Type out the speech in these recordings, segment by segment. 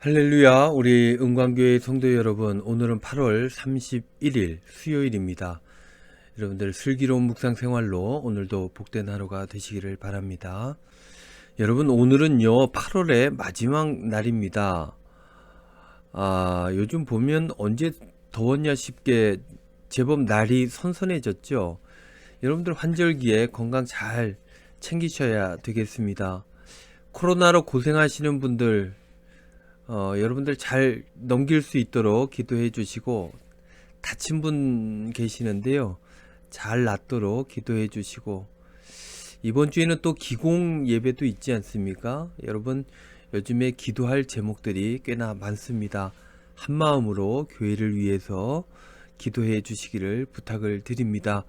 할렐루야, 우리 은광교회 성도 여러분, 오늘은 8월 31일 수요일입니다. 여러분들 슬기로운 묵상 생활로 오늘도 복된 하루가 되시기를 바랍니다. 여러분, 오늘은요 8월의 마지막 날입니다. 요즘 보면 언제 더웠냐 싶게 제법 날이 선선해졌죠. 여러분들 환절기에 건강 잘 챙기셔야 되겠습니다. 코로나로 고생하시는 분들, 여러분들 잘 넘길 수 있도록 기도해 주시고, 다친 분 계시는데요, 잘 낫도록 기도해 주시고, 이번 주에는 또 기공 예배도 있지 않습니까? 여러분, 요즘에 기도할 제목들이 꽤나 많습니다. 한 마음으로 교회를 위해서 기도해 주시기를 부탁을 드립니다.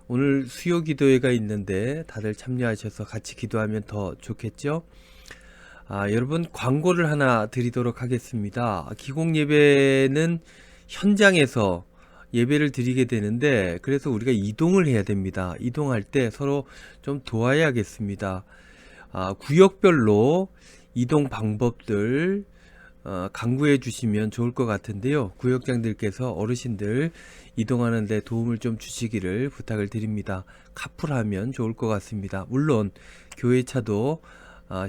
오늘 수요 기도회가 있는데 다들 참여하셔서 같이 기도하면 더 좋겠죠? 여러분, 광고를 하나 드리도록 하겠습니다. 기공 예배는 현장에서 예배를 드리게 되는데, 그래서 우리가 이동을 해야 됩니다. 이동할 때 서로 좀 도와야겠습니다. 구역별로 이동 방법들 강구해 주시면 좋을 것 같은데요. 구역장들께서 어르신들 이동하는 데 도움을 좀 주시기를 부탁을 드립니다. 카풀하면 좋을 것 같습니다. 물론 교회 차도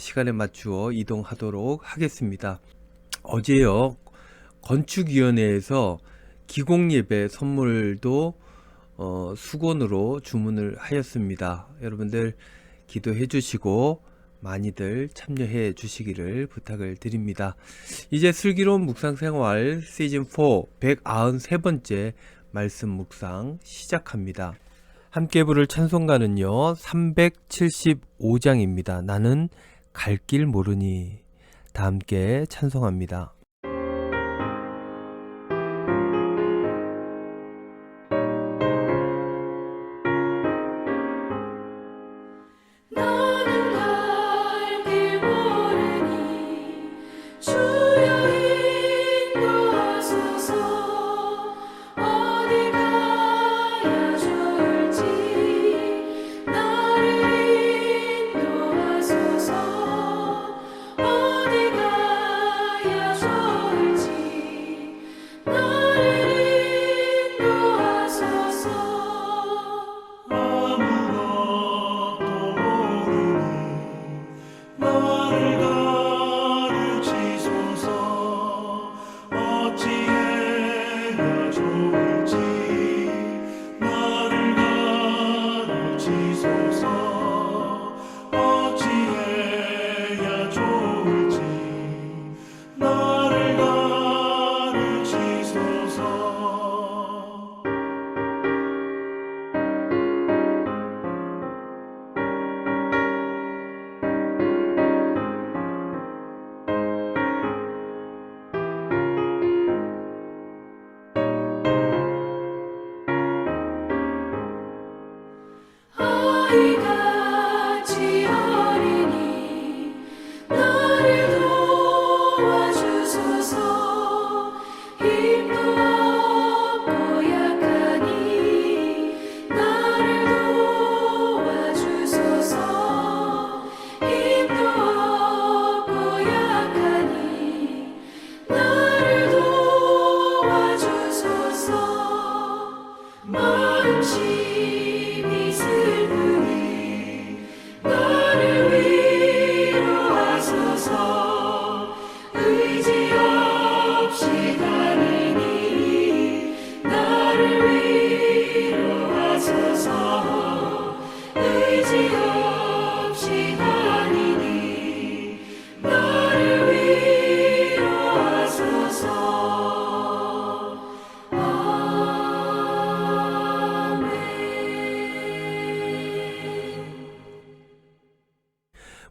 시간에 맞추어 이동하도록 하겠습니다. 어제요, 건축위원회에서 기공예배 선물도 수건으로 주문을 하였습니다. 여러분들 기도해 주시고 많이들 참여해 주시기를 부탁을 드립니다. 이제 슬기로운 묵상생활 시즌4 193번째 말씀 묵상 시작합니다. 함께 부를 찬송가는요 375장입니다. 나는 갈 길 모르니. 다 함께 찬송합니다.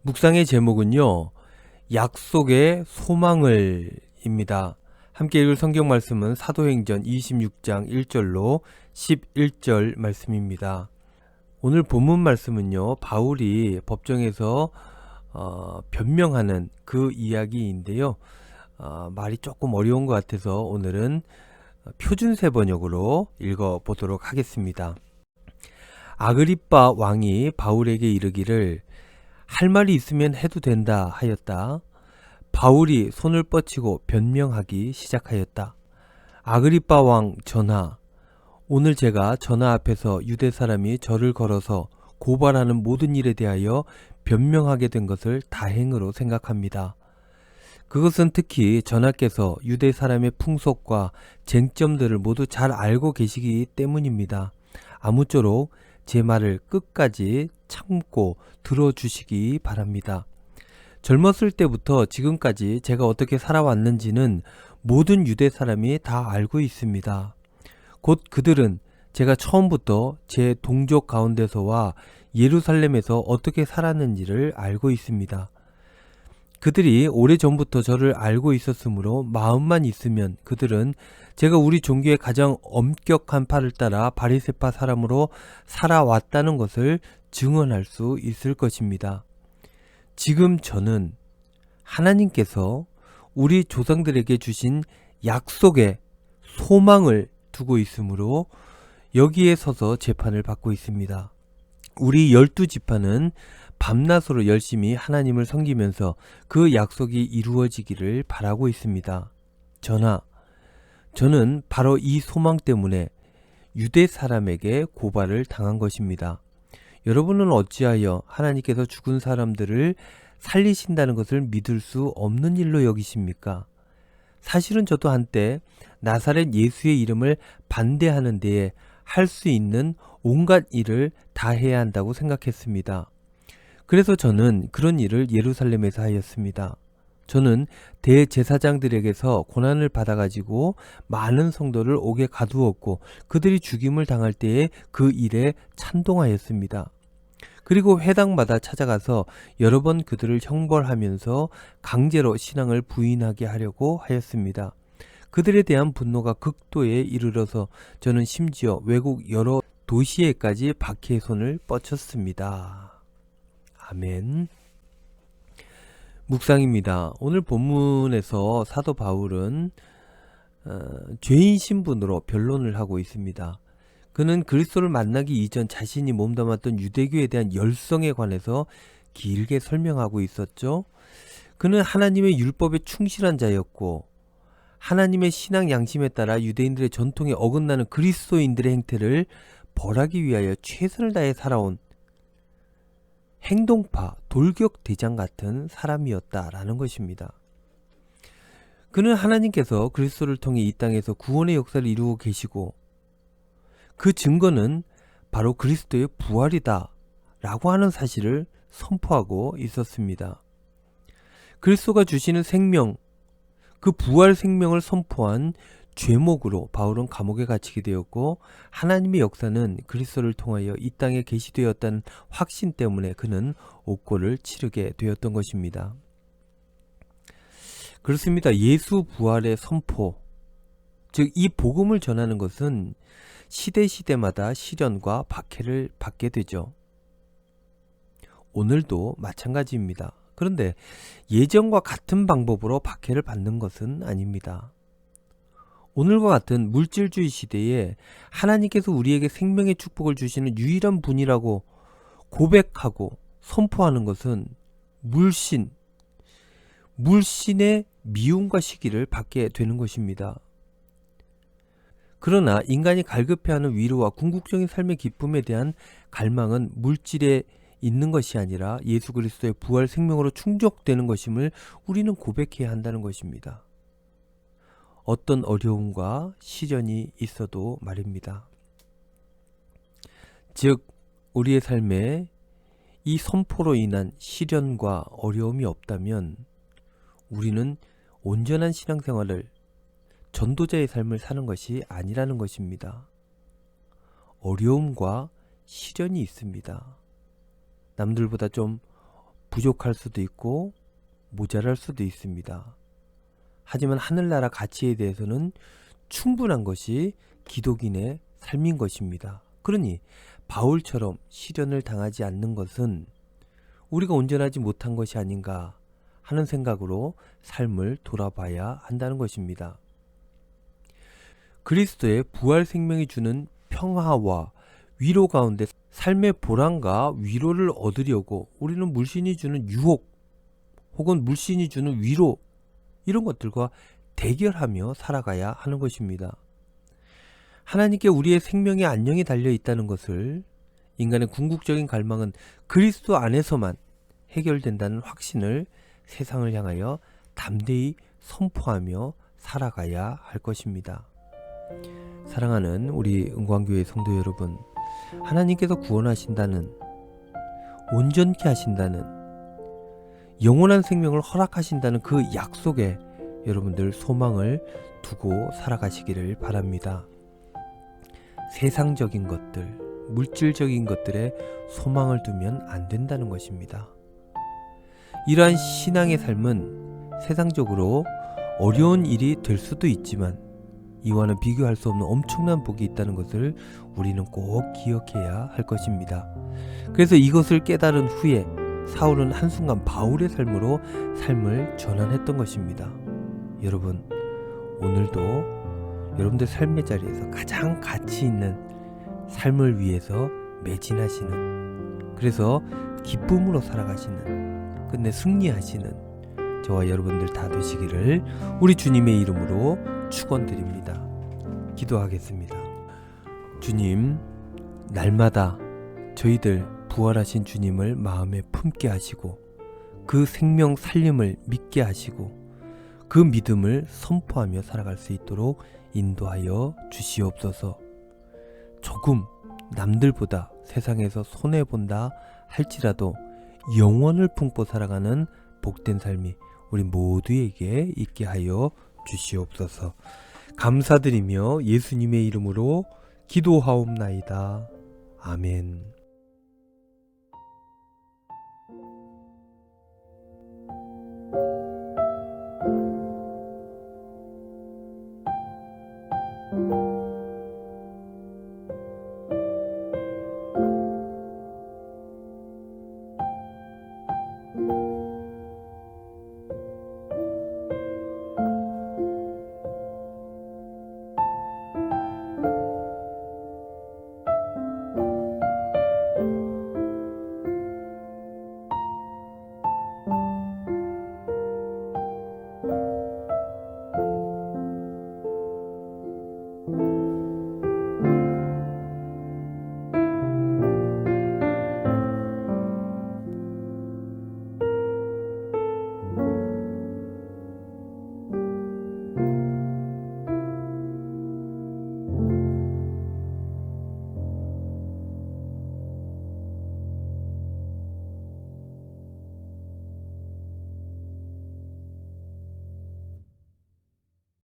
묵상의 제목은요, 약속의 소망을 입니다. 함께 읽을 성경 말씀은 사도행전 26장 1절로 11절 말씀입니다. 오늘 본문 말씀은요, 바울이 법정에서 변명하는 그 이야기인데요. 말이 조금 어려운 것 같아서 오늘은 표준세 번역으로 읽어보도록 하겠습니다. 아그리빠 왕이 바울에게 이르기를 할 말이 있으면 해도 된다 하였다. 바울이 손을 뻗치고 변명하기 시작하였다. 아그리빠 왕 전하, 오늘 제가 전하 앞에서 유대 사람이 저를 걸어서 고발하는 모든 일에 대하여 변명하게 된 것을 다행으로 생각합니다. 그것은 특히 전하께서 유대 사람의 풍속과 쟁점들을 모두 잘 알고 계시기 때문입니다. 아무쪼록 제 말을 끝까지 참고 들어주시기 바랍니다. 젊었을 때부터 지금까지 제가 어떻게 살아왔는지는 모든 유대 사람이 다 알고 있습니다. 곧 그들은 제가 처음부터 제 동족 가운데서와 예루살렘에서 어떻게 살았는지를 알고 있습니다. 그들이 오래전부터 저를 알고 있었으므로 마음만 있으면 그들은 제가 우리 종교의 가장 엄격한 파를 따라 바리새파 사람으로 살아왔다는 것을 증언할 수 있을 것입니다. 지금 저는 하나님께서 우리 조상들에게 주신 약속에 소망을 두고 있으므로 여기에 서서 재판을 받고 있습니다. 우리 12지파는 밤낮으로 열심히 하나님을 섬기면서 그 약속이 이루어지기를 바라고 있습니다. 전하, 저는 바로 이 소망 때문에 유대 사람에게 고발을 당한 것입니다. 여러분은 어찌하여 하나님께서 죽은 사람들을 살리신다는 것을 믿을 수 없는 일로 여기십니까? 사실은 저도 한때 나사렛 예수의 이름을 반대하는 데에 할 수 있는 온갖 일을 다 해야 한다고 생각했습니다. 그래서 저는 그런 일을 예루살렘에서 하였습니다. 저는 대제사장들에게서 고난을 받아가지고 많은 성도를 옥에 가두었고 그들이 죽임을 당할 때에 그 일에 찬동하였습니다. 그리고 회당마다 찾아가서 여러 번 그들을 형벌하면서 강제로 신앙을 부인하게 하려고 하였습니다. 그들에 대한 분노가 극도에 이르러서 저는 심지어 외국 여러 도시에까지 박해의 손을 뻗쳤습니다. 아멘. 묵상입니다. 오늘 본문에서 사도 바울은 죄인 신분으로 변론을 하고 있습니다. 그는 그리스도를 만나기 이전 자신이 몸담았던 유대교에 대한 열성에 관해서 길게 설명하고 있었죠. 그는 하나님의 율법에 충실한 자였고 하나님의 신앙 양심에 따라 유대인들의 전통에 어긋나는 그리스도인들의 행태를 벌하기 위하여 최선을 다해 살아온 행동파, 돌격대장 같은 사람이었다라는 것입니다. 그는 하나님께서 그리스도를 통해 이 땅에서 구원의 역사를 이루고 계시고 그 증거는 바로 그리스도의 부활이다 라고 하는 사실을 선포하고 있었습니다. 그리스도가 주시는 생명, 그 부활 생명을 선포한 죄목으로 바울은 감옥에 갇히게 되었고 하나님의 역사는 그리스도를 통하여 이 땅에 계시되었다는 확신 때문에 그는 옥고를 치르게 되었던 것입니다. 그렇습니다. 예수 부활의 선포, 즉 이 복음을 전하는 것은 시대마다 시련과 박해를 받게 되죠. 오늘도 마찬가지입니다. 그런데 예전과 같은 방법으로 박해를 받는 것은 아닙니다. 오늘과 같은 물질주의 시대에 하나님께서 우리에게 생명의 축복을 주시는 유일한 분이라고 고백하고 선포하는 것은 물신의 미움과 시기를 받게 되는 것입니다. 그러나 인간이 갈급해하는 위로와 궁극적인 삶의 기쁨에 대한 갈망은 물질에 있는 것이 아니라 예수 그리스도의 부활 생명으로 충족되는 것임을 우리는 고백해야 한다는 것입니다. 어떤 어려움과 시련이 있어도 말입니다. 즉 우리의 삶에 이 선포로 인한 시련과 어려움이 없다면 우리는 온전한 신앙생활을 전도자의 삶을 사는 것이 아니라는 것입니다. 어려움과 시련이 있습니다. 남들보다 좀 부족할 수도 있고 모자랄 수도 있습니다. 하지만 하늘나라 가치에 대해서는 충분한 것이 기독인의 삶인 것입니다. 그러니 바울처럼 시련을 당하지 않는 것은 우리가 온전하지 못한 것이 아닌가 하는 생각으로 삶을 돌아봐야 한다는 것입니다. 그리스도의 부활 생명이 주는 평화와 위로 가운데 삶의 보람과 위로를 얻으려고 우리는 물신이 주는 유혹 혹은 물신이 주는 위로, 이런 것들과 대결하며 살아가야 하는 것입니다. 하나님께 우리의 생명의 안녕이 달려 있다는 것을, 인간의 궁극적인 갈망은 그리스도 안에서만 해결된다는 확신을 세상을 향하여 담대히 선포하며 살아가야 할 것입니다. 사랑하는 우리 은광교회 성도 여러분, 하나님께서 구원하신다는, 온전케 하신다는, 영원한 생명을 허락하신다는 그 약속에 여러분들 소망을 두고 살아가시기를 바랍니다. 세상적인 것들, 물질적인 것들에 소망을 두면 안 된다는 것입니다. 이러한 신앙의 삶은 세상적으로 어려운 일이 될 수도 있지만 이와는 비교할 수 없는 엄청난 복이 있다는 것을 우리는 꼭 기억해야 할 것입니다. 그래서 이것을 깨달은 후에 사울은 한순간 바울의 삶으로 삶을 전환했던 것입니다. 여러분, 오늘도 여러분들 삶의 자리에서 가장 가치 있는 삶을 위해서 매진하시는, 그래서 기쁨으로 살아가시는, 끝내 승리하시는 저와 여러분들 다 되시기를 우리 주님의 이름으로 축원드립니다. 기도하겠습니다. 주님, 날마다 저희들 부활하신 주님을 마음에 품게 하시고 그 생명 살림을 믿게 하시고 그 믿음을 선포하며 살아갈 수 있도록 인도하여 주시옵소서. 조금 남들보다 세상에서 손해본다 할지라도 영원을 품고 살아가는 복된 삶이 우리 모두에게 있게 하여 주시옵소서. 감사드리며 예수님의 이름으로 기도하옵나이다. 아멘.